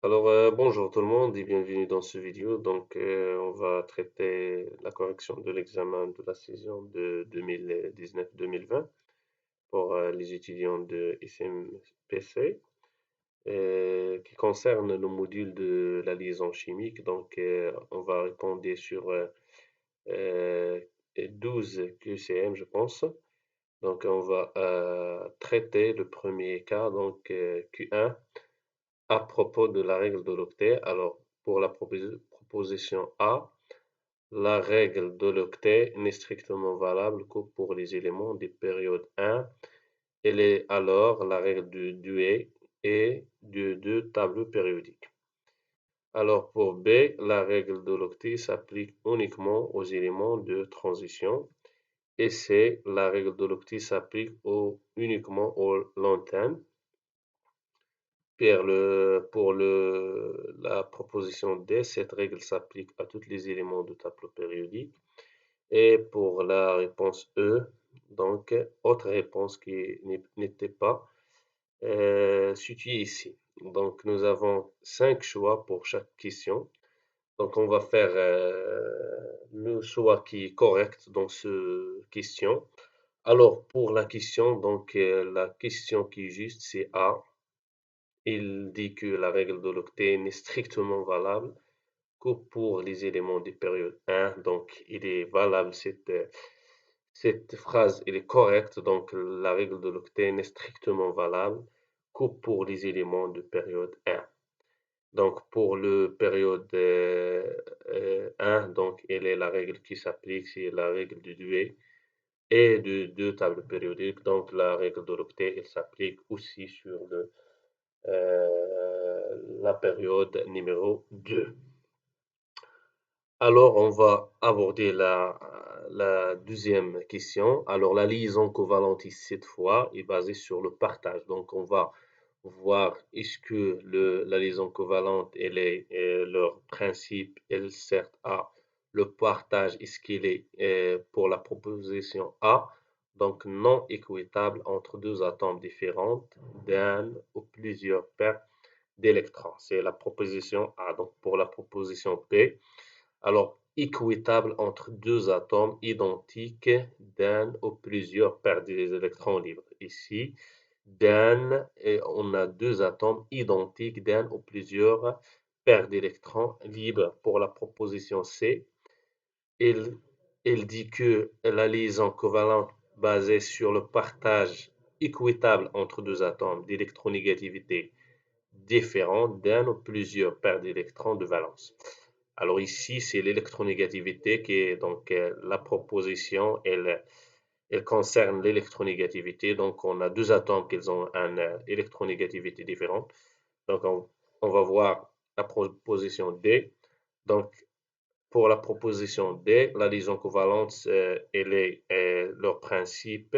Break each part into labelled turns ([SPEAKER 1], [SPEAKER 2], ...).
[SPEAKER 1] Bonjour tout le monde et bienvenue dans ce vidéo. On va traiter la correction de l'examen de la saison de 2019-2020 pour les étudiants de SMPC qui concerne le module de la liaison chimique. On va répondre sur euh, 12 QCM, je pense. On va traiter le premier cas, Q1 à propos de la règle de l'octet. Alors, pour la proposition A, la règle de l'octet n'est strictement valable que pour les éléments des périodes 1. Elle est alors la règle du duet et de deux tableaux périodiques. Alors, pour B, la règle de l'octet s'applique uniquement aux éléments de transition. Et C, la règle de l'octet s'applique uniquement aux long-term. La proposition D, cette règle s'applique à tous les éléments du tableau périodique. Et pour la réponse E, autre réponse qui n'était pas située ici. Donc, nous avons 5 choix pour chaque question. Donc, on va faire le choix qui est correct dans cette question. Alors, pour la question, la question qui est juste, c'est A. Il dit que la règle de l'octet n'est strictement valable que pour les éléments de période 1. Donc, il est valable, cette phrase, elle est correcte. Donc, la règle de l'octet n'est strictement valable que pour les éléments de période 1. Donc, pour le période 1, elle est la règle qui s'applique, c'est la règle du duet et de deux tables périodiques. Donc, la règle de l'octet, elle s'applique aussi sur la période numéro 2. Alors, on va aborder la deuxième question. Alors, la liaison covalente ici, cette fois, est basée sur le partage. Donc, on va voir est-ce que la liaison covalente, leur principe, elle sert à le partage, est-ce qu'il est pour la proposition A, donc non équitable entre deux atomes différents d'un ou plusieurs paires d'électrons. C'est la proposition A. Donc, pour la proposition B, alors, équitable entre deux atomes identiques d'un ou plusieurs paires d'électrons libres. Ici, on a deux atomes identiques d'un ou plusieurs paires d'électrons libres. Pour la proposition C, elle, elle dit que la liaison covalente basée sur le partage équitable entre deux atomes d'électronégativité différents d'un ou plusieurs paires d'électrons de valence. Alors ici, c'est l'électronégativité qui est la proposition, elle concerne l'électronégativité. Donc on a deux atomes qui ont une électronégativité différente. Donc on va voir la proposition D. Donc pour la proposition D, la liaison covalente, leur principe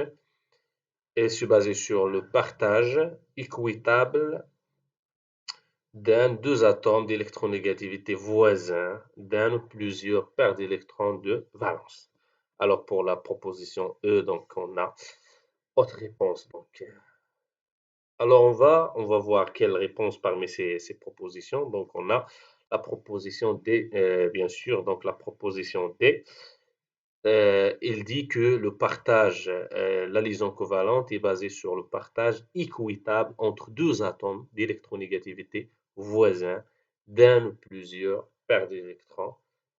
[SPEAKER 1] est se baser sur le partage équitable deux atomes d'électronégativité voisins d'un ou plusieurs paires d'électrons de valence. Alors pour la proposition E, on a autre réponse. Alors on va voir quelle réponse parmi ces propositions. Donc on a la proposition D, bien sûr. Donc la proposition D, il dit que le partage, la liaison covalente est basée sur le partage équitable entre deux atomes d'électronégativité voisins d'un ou plusieurs paires d'électrons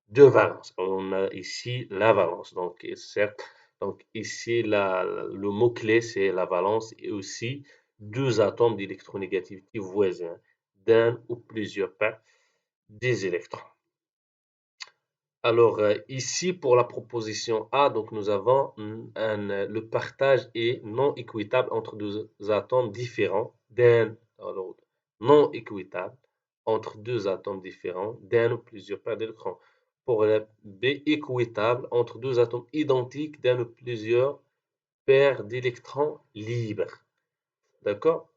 [SPEAKER 1] de valence. On a ici la valence. Donc, certes, donc ici, le mot-clé, c'est la valence et aussi deux atomes d'électronégativité voisins d'un ou plusieurs paires des électrons. Alors, ici, pour la proposition A, donc nous avons le partage est non équitable entre deux atomes différents d'un à l'autre. Non équitable entre deux atomes différents d'un ou plusieurs paires d'électrons. Pour la B, équitable entre deux atomes identiques d'un ou plusieurs paires d'électrons libres. D'accord?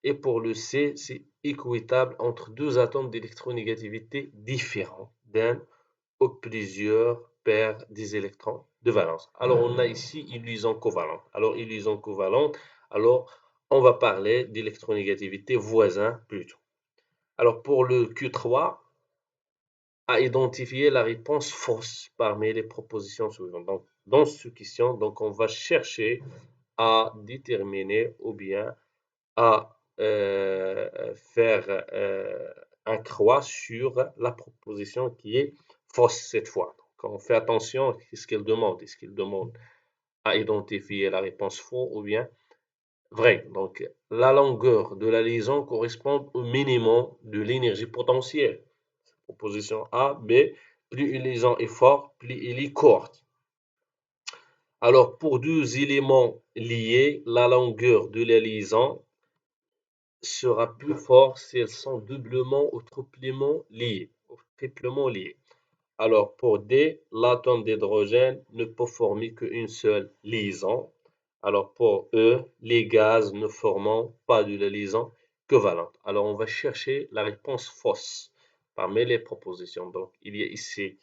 [SPEAKER 1] Et pour le C, c'est équitable entre deux atomes d'électronégativité différents d'un ou plusieurs paires des électrons de valence. Alors, on a ici une liaison covalente. Alors, une liaison covalente, alors on va parler d'électronégativité voisin plutôt. Alors, pour le Q3, à identifier la réponse fausse parmi les propositions suivantes. Donc, dans cette question, donc, on va chercher à déterminer ou bien à faire un croix sur la proposition qui est fausse cette fois. Donc, on fait attention à ce qu'il demande. Est-ce qu'il demande à identifier la réponse fausse ou bien vraie? Donc, la longueur de la liaison correspond au minimum de l'énergie potentielle. Proposition A, B, plus une liaison est forte, plus elle est courte. Alors, pour deux éléments liés, la longueur de la liaison sera plus forte si elles sont doublement ou triplement liées. Alors, pour D, l'atome d'hydrogène ne peut former qu'une seule liaison. Alors, pour E, les gaz ne forment pas de la liaison covalente. Alors, on va chercher la réponse fausse parmi les propositions. Donc, il y a ici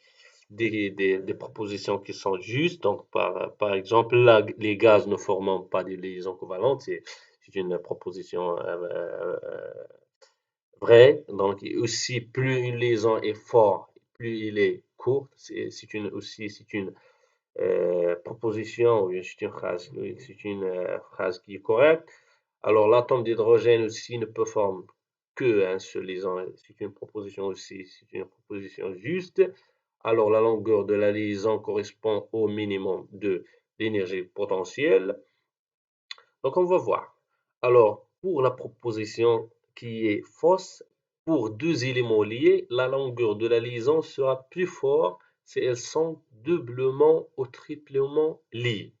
[SPEAKER 1] des propositions qui sont justes. Donc, par exemple, les gaz ne forment pas de liaison covalente. C'est une proposition vraie. Donc, aussi, plus une liaison est forte, plus elle est courte. C'est une proposition, ou c'est une phrase, oui, c'est une phrase qui est correcte. Alors, l'atome d'hydrogène aussi ne peut former qu'un seul liaison. C'est une proposition aussi, c'est une proposition juste. Alors, la longueur de la liaison correspond au minimum de l'énergie potentielle. Donc, on va voir. Alors, pour la proposition qui est fausse, pour deux éléments liés, la longueur de la liaison sera plus forte si elles sont doublement ou triplement liées.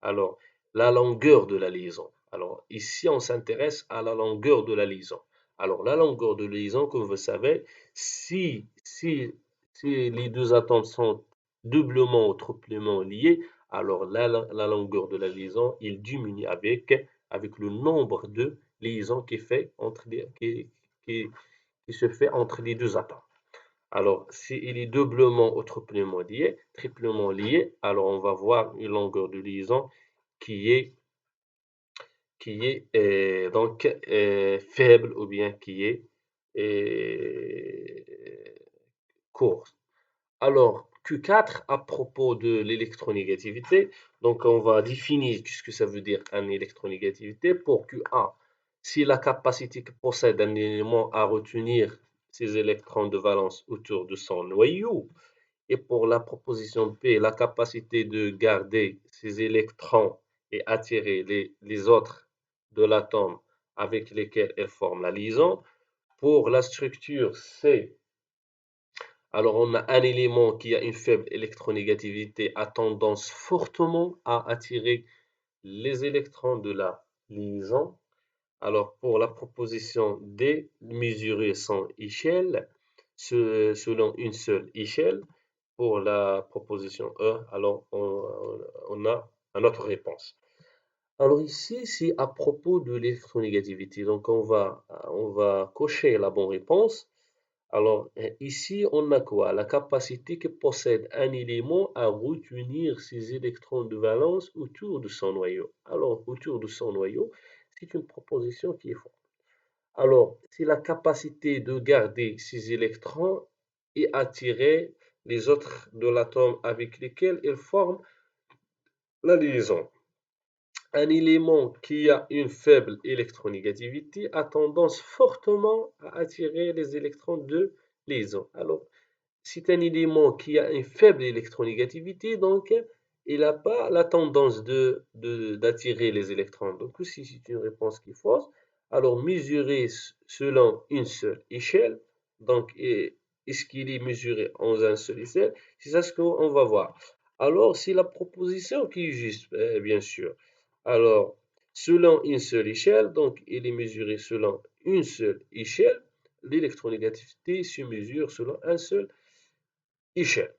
[SPEAKER 1] Alors, la longueur de la liaison. Alors, ici, on s'intéresse à la longueur de la liaison. Alors, la longueur de la liaison, comme vous savez, si les deux atomes sont doublement ou triplement liés, alors la longueur de la liaison, il diminue avec le nombre de liaisons qui se fait entre les deux atomes. Alors, s'il est doublement ou triplement lié, alors on va voir une longueur de liaison qui est, donc faible ou bien qui est euh, courte. Alors, Q4, à propos de l'électronégativité, donc on va définir ce que ça veut dire une électronégativité. Pour QA, si la capacité que possède un élément à retenir ses électrons de valence autour de son noyau, et pour la proposition P, la capacité de garder ces électrons et attirer les autres de l'atome avec lesquels elle forme la liaison. Pour la structure C, alors on a un élément qui a une faible électronégativité a tendance fortement à attirer les électrons de la liaison. Alors pour la proposition D, mesurer son échelle selon une seule échelle. Pour la proposition E, alors on a une autre réponse. Alors ici, c'est à propos de l'électronégativité. Donc on va cocher la bonne réponse. Alors ici, on a quoi? La capacité que possède un élément à retenir ses électrons de valence autour de son noyau. Alors autour de son noyau, c'est une proposition qui est forte. Alors, c'est la capacité de garder ces électrons et attirer les autres de l'atome avec lesquels ils forment la liaison. Un élément qui a une faible électronégativité a tendance fortement à attirer les électrons de liaison. Alors, c'est un élément qui a une faible électronégativité, donc il n'a pas la tendance d'attirer les électrons. Donc, si c'est une réponse qui est fausse, alors mesurer selon une seule échelle, donc est-ce qu'il est mesuré en un seul échelle? C'est ça ce qu'on va voir. Alors, c'est la proposition qui est juste, bien sûr. Alors, selon une seule échelle, donc il est mesuré selon une seule échelle, l'électronégativité se mesure selon un seul échelle.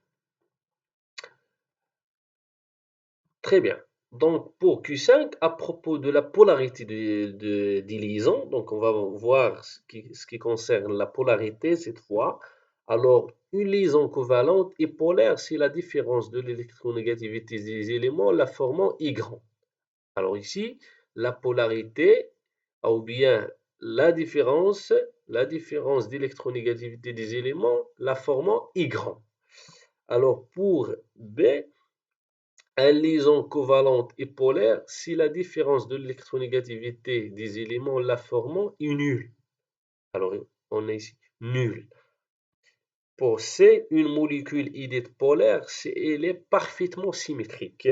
[SPEAKER 1] Très bien. Donc, pour Q5, à propos de la polarité des liaisons, donc on va voir ce qui concerne la polarité cette fois. Alors, une liaison covalente est polaire si la différence de l'électronégativité des éléments la formant est grande. Alors ici, la polarité, ou bien la différence la différence d'électronégativité des éléments la formant I grand. Alors pour B, un liaison covalente et polaire si la différence de l'électronégativité des éléments la formant est nulle. Alors on a ici nul. Pour C, une molécule idée polaire si elle est parfaitement symétrique.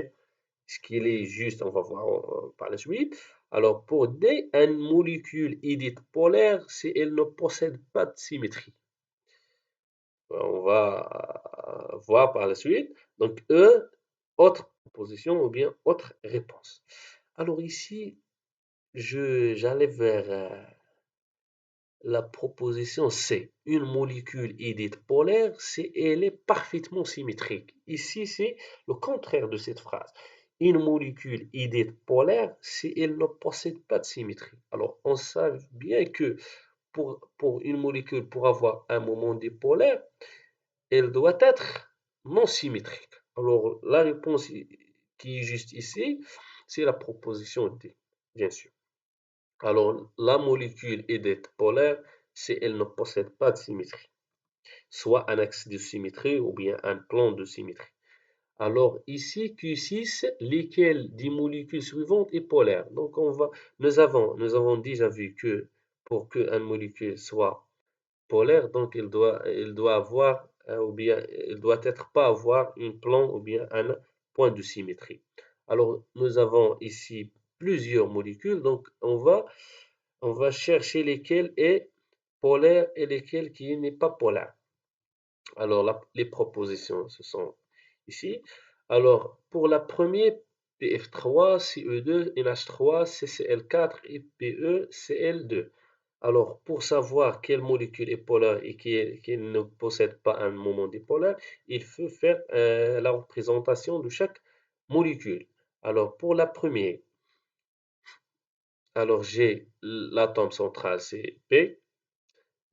[SPEAKER 1] Ce qu'il est juste, on va voir par la suite. Alors pour D, une molécule idée polaire si elle ne possède pas de symétrie. On va voir par la suite. Donc E, autre position ou bien autre réponse. Alors ici, j'allais vers la proposition C. Une molécule est dite polaire si elle est parfaitement symétrique. Ici, c'est le contraire de cette phrase. Une molécule est dite polaire si elle ne possède pas de symétrie. Alors, on sait bien que pour une molécule, pour avoir un moment dipolaire, elle doit être non symétrique. Alors, la réponse qui est juste ici, c'est la proposition D, bien sûr. Alors, la molécule est dite polaire si elle ne possède pas de symétrie, soit un axe de symétrie ou bien un plan de symétrie. Alors, ici, Q6, lesquelles des molécules suivantes est polaire? Donc, nous avons déjà vu que pour qu'une molécule soit polaire, donc elle doit avoir, ou bien elle doit être pas avoir un plan ou bien un point de symétrie. Alors, nous avons ici plusieurs molécules, donc on va chercher lesquelles est polaire et lesquelles qui n'est pas polaire. Alors, les propositions, ce sont ici. Alors, pour la première, PF3, CE2, NH3, CCl4 et PE, Cl2. Alors, pour savoir quelle molécule est polaire et qui ne possède pas un moment dipolaire, il faut faire la représentation de chaque molécule. Alors, pour la première, alors j'ai l'atome central, c'est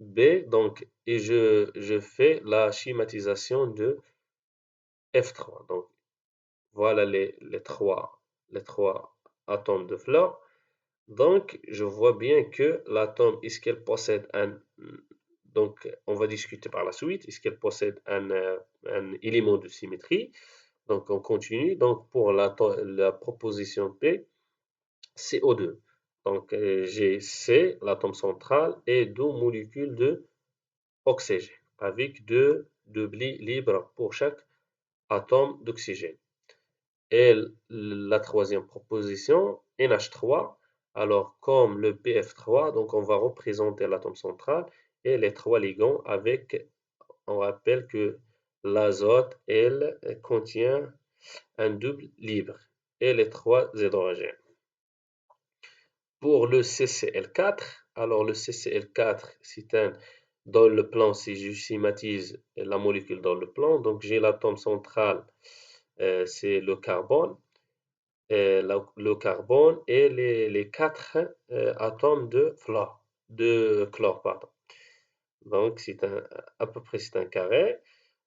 [SPEAKER 1] B, donc, et je fais la schématisation de F3. Donc, voilà les trois atomes de flore. Donc, je vois bien que l'atome, est-ce qu'elle possède un... Donc, on va discuter par la suite, est-ce qu'elle possède un élément de symétrie? Donc, on continue. Donc, pour la proposition P, CO2. Donc, j'ai C, l'atome central, et deux molécules de oxygène, avec deux plis libres pour chaque atome d'oxygène. Et la troisième proposition, NH3. Alors, comme le PF3, donc on va représenter l'atome central et les trois ligands avec, on rappelle que l'azote, elle, contient un double libre et les trois hydrogènes. Pour le CCl4, alors le CCl4, c'est dans le plan, si je schématise la molécule dans le plan, donc j'ai l'atome central, c'est le carbone, le carbone et les quatre atomes de chlore, pardon. Donc, à peu près c'est un carré.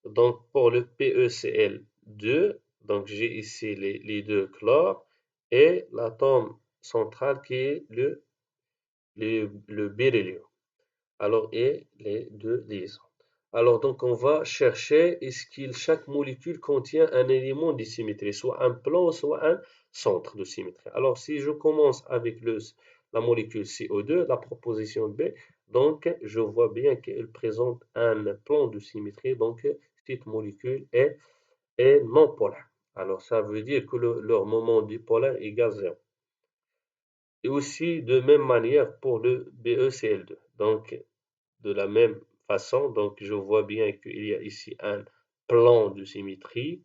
[SPEAKER 1] Donc, pour le PeCl2, donc j'ai ici les deux chlores et l'atome central qui est le beryllium. Alors, et les deux liaisons. Alors, donc, on va chercher est-ce que chaque molécule contient un élément de symétrie, soit un plan, soit un centre de symétrie. Alors, si je commence avec la molécule CO2, la proposition B, donc, je vois bien qu'elle présente un plan de symétrie, donc, cette molécule est non polaire. Alors, ça veut dire que leur moment dipolaire est égal 0. Et aussi, de même manière pour le BeCl2. Donc, de la même façon, donc je vois bien qu'il y a ici un plan de symétrie,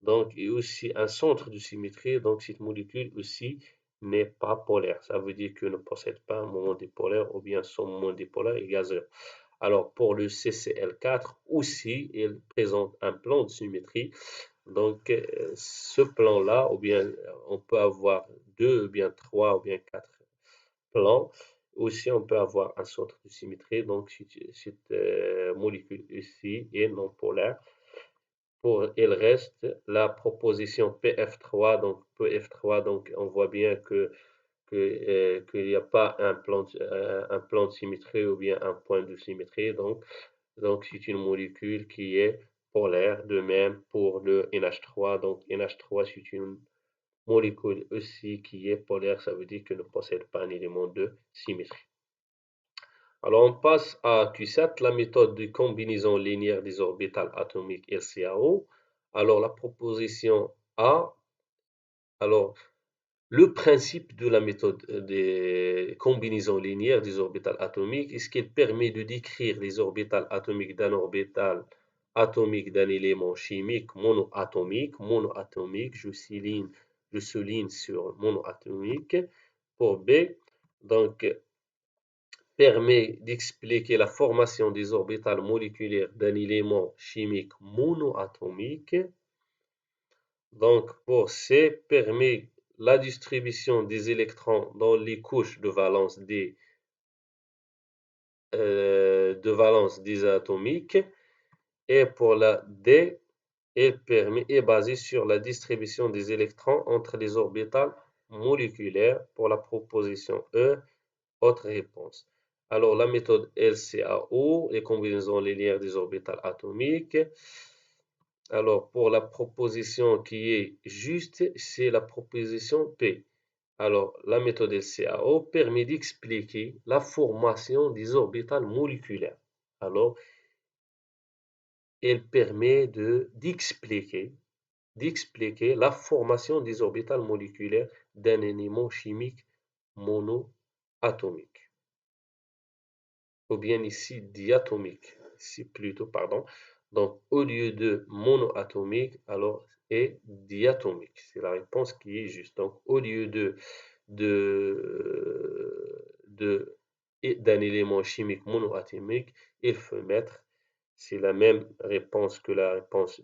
[SPEAKER 1] donc et aussi un centre de symétrie, donc cette molécule aussi n'est pas polaire. Ça veut dire qu'elle ne possède pas un moment dipolaire ou bien son moment dipolaire est égal 0. Alors pour le CCl4 aussi, il présente un plan de symétrie. Donc ce plan-là, ou bien on peut avoir deux, ou bien trois, ou bien quatre plan. Aussi, on peut avoir un centre de symétrie, donc cette molécule ici est non polaire. Il reste la proposition PF3, donc on voit bien que qu'il n'y a pas un plan de symétrie ou bien un point de symétrie. Donc c'est une molécule qui est polaire. De même pour le NH3. Donc NH3, c'est une molécule aussi qui est polaire. Ça veut dire qu'elle ne possède pas un élément de symétrie. Alors on passe à Q7, la méthode de combinaison linéaire des orbitales atomiques LCAO. Alors la proposition A. Alors le principe de la méthode des combinaisons linéaires des orbitales atomiques est ce qu'elle permet de décrire les orbitales atomiques d'un orbital atomique d'un élément chimique monoatomique, je souligne sur monoatomique. Pour B, donc, permet d'expliquer la formation des orbitales moléculaires d'un élément chimique monoatomique. Donc, pour C, permet la distribution des électrons dans les couches de valence atomiques. Et pour la D, est basée sur la distribution des électrons entre les orbitales moléculaires. Pour la proposition E, autre réponse. Alors, la méthode LCAO, les combinaisons linéaires des orbitales atomiques. Alors, pour la proposition qui est juste, c'est la proposition P. Alors, la méthode LCAO permet d'expliquer la formation des orbitales moléculaires. Alors, elle permet d'expliquer la formation des orbitales moléculaires d'un élément chimique monoatomique. Ou bien ici diatomique, ici plutôt, pardon. Donc, au lieu de monoatomique, alors est diatomique. C'est la réponse qui est juste. Donc, au lieu d'un élément chimique monoatomique, il faut mettre, c'est la même réponse que la réponse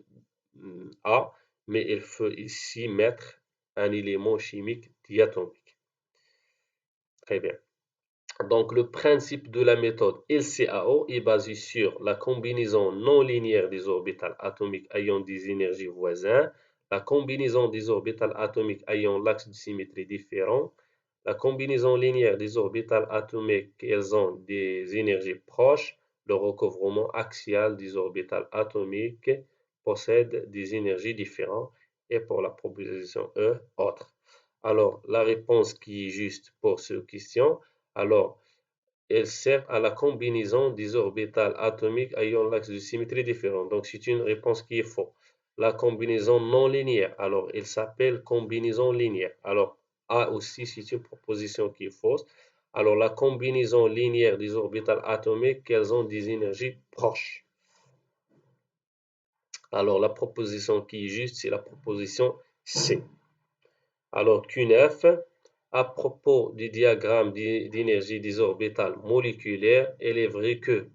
[SPEAKER 1] A, mais il faut ici mettre un élément chimique diatomique. Très bien. Donc, le principe de la méthode LCAO est basé sur la combinaison non linéaire des orbitales atomiques ayant des énergies voisines, la combinaison des orbitales atomiques ayant l'axe de symétrie différent, la combinaison linéaire des orbitales atomiques elles ont des énergies proches, le recouvrement axial des orbitales atomiques possède des énergies différentes, et pour la proposition E, autre. Alors, la réponse qui est juste pour cette question, alors, elle sert à la combinaison des orbitales atomiques ayant l'axe de symétrie différent. Donc, c'est une réponse qui est fausse. La combinaison non linéaire, alors, elle s'appelle combinaison linéaire. Alors, A aussi, c'est une proposition qui est fausse. Alors, la combinaison linéaire des orbitales atomiques, elles ont des énergies proches. Alors, la proposition qui est juste, c'est la proposition C. Alors, Q9, à propos du diagramme d'énergie des orbitales moléculaires, il est vrai que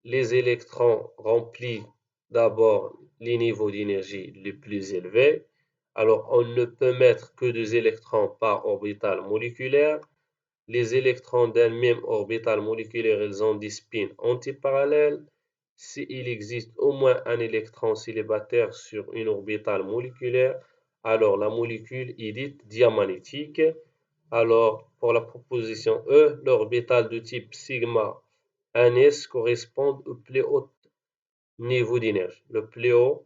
[SPEAKER 1] les électrons remplissent d'abord les niveaux d'énergie les plus élevés. Alors, on ne peut mettre que 2 électrons par orbital moléculaire. Les électrons d'un même orbital moléculaire, ils ont des spins antiparallèles. S'il existe au moins un électron célibataire sur une orbitale moléculaire, alors la molécule est dite diamagnétique. Alors, pour la proposition E, l'orbital de type sigma NS correspond au plus haut niveau d'énergie. Le plus haut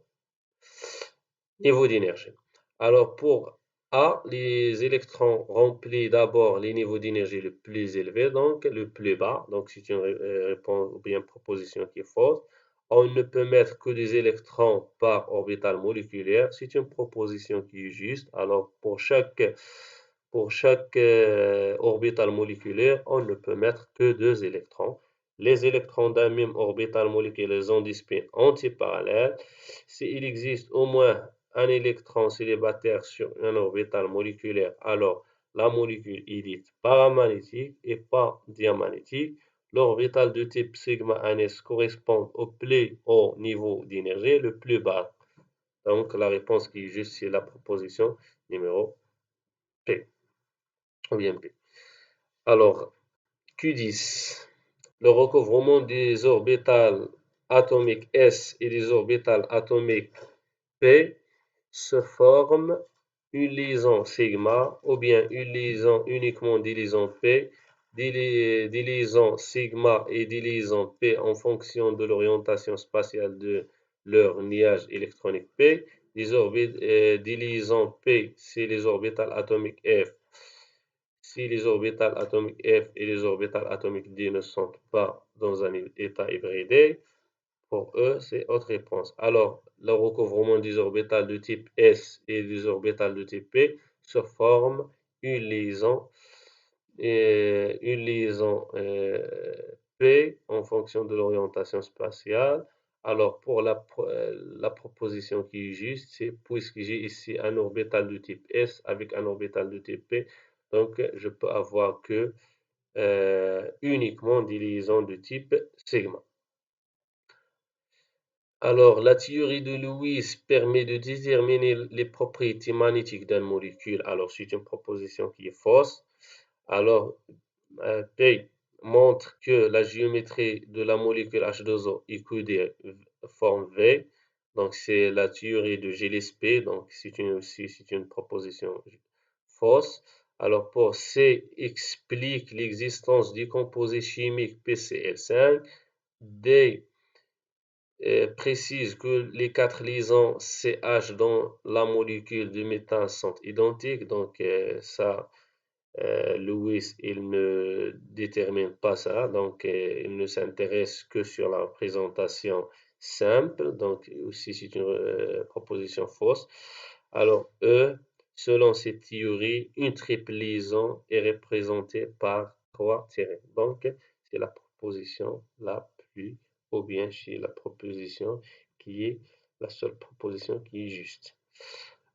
[SPEAKER 1] niveau d'énergie. Alors, pour A, les électrons remplissent d'abord les niveaux d'énergie les plus élevés, donc le plus bas. Donc, c'est une réponse ou bien proposition qui est fausse. On ne peut mettre que des électrons par orbital moléculaire. C'est une proposition qui est juste. Alors, pour chaque orbital moléculaire, on ne peut mettre que 2 électrons. Les électrons d'un même orbital moléculaire ont des spins antiparallèles. S'il existe au moins un électron célibataire sur un orbital moléculaire, alors la molécule est dite paramagnétique et pas diamagnétique. L'orbital de type sigma NS correspond au plus haut niveau d'énergie, le plus bas. Donc la réponse qui est juste, c'est la proposition numéro P. Ou bien P. Alors, Q10. Le recouvrement des orbitales atomiques S et des orbitales atomiques P se forme une liaison sigma ou bien une liaison uniquement des liaisons P, des liaisons sigma et des liaisons P en fonction de l'orientation spatiale de leur nuage électronique P. Des liaisons P, c'est les orbitales atomiques F. Si les orbitales atomiques F et les orbitales atomiques D ne sont pas dans un état hybridé, pour eux, c'est autre réponse. Alors, le recouvrement des orbitales de type S et des orbitales de type P se forme une liaison, une liaison P en fonction de l'orientation spatiale. Alors, pour la proposition qui est juste, c'est puisque j'ai ici un orbital de type S avec un orbital de type P, donc je peux avoir que uniquement des liaisons de type sigma. Alors, la théorie de Lewis permet de déterminer les propriétés magnétiques d'une molécule. Alors, c'est une proposition qui est fausse. Alors, P montre que la géométrie de la molécule H2O est codée forme V. Donc, c'est la théorie de Gillespie. Donc, c'est une proposition fausse. Alors, pour C, explique l'existence du composé chimique PCl5. D, précise que les quatre liaisons CH dans la molécule de méthane sont identiques. Donc, ça, Lewis, il ne détermine pas ça. Donc, il ne s'intéresse que sur la représentation simple. Donc, aussi, c'est une proposition fausse. Alors, E, selon cette théorie, une triple liaison est représentée par trois tirets. Donc, c'est la proposition la plus, ou bien c'est la proposition qui est la seule proposition qui est juste.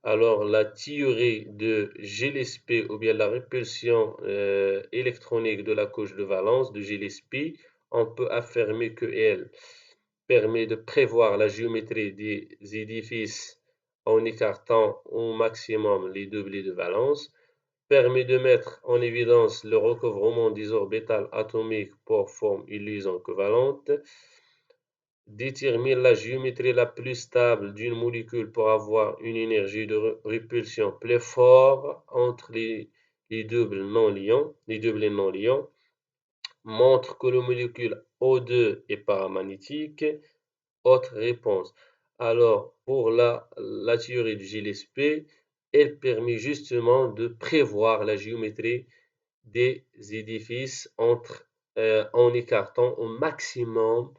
[SPEAKER 1] Alors, la théorie de Gillespie ou bien la répulsion électronique de la couche de valence de Gillespie, on peut affirmer qu'elle permet de prévoir la géométrie des édifices en écartant au maximum les doublés de valence, permet de mettre en évidence le recouvrement des orbitales atomiques pour former une liaison covalente, détermine la géométrie la plus stable d'une molécule pour avoir une énergie de répulsion plus forte entre les doubles non-liants, montre que la molécule O2 est paramagnétique. Autre réponse. Alors, pour la théorie de Gillespie, elle permet justement de prévoir la géométrie des édifices en écartant au maximum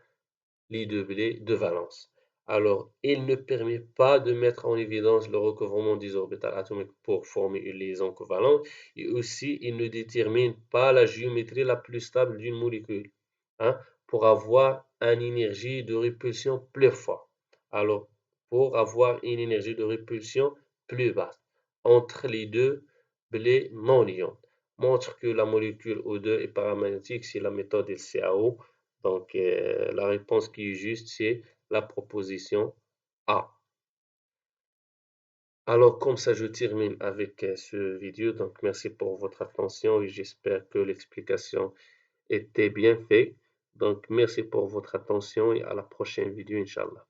[SPEAKER 1] les doublés de valence. Alors, il ne permet pas de mettre en évidence le recouvrement des orbitales atomiques pour former une liaison covalente et aussi il ne détermine pas la géométrie la plus stable d'une molécule hein, pour avoir une énergie de répulsion plus forte. Alors, pour avoir une énergie de répulsion plus basse entre les deux blés non liants montre que la molécule O2 est paramagnétique, c'est la méthode LCAO. Donc, la réponse qui est juste, c'est la proposition A. Alors, comme ça, je termine avec ce vidéo. Donc, merci pour votre attention et j'espère que l'explication était bien faite. Donc, merci pour votre attention et à la prochaine vidéo, Inch'Allah.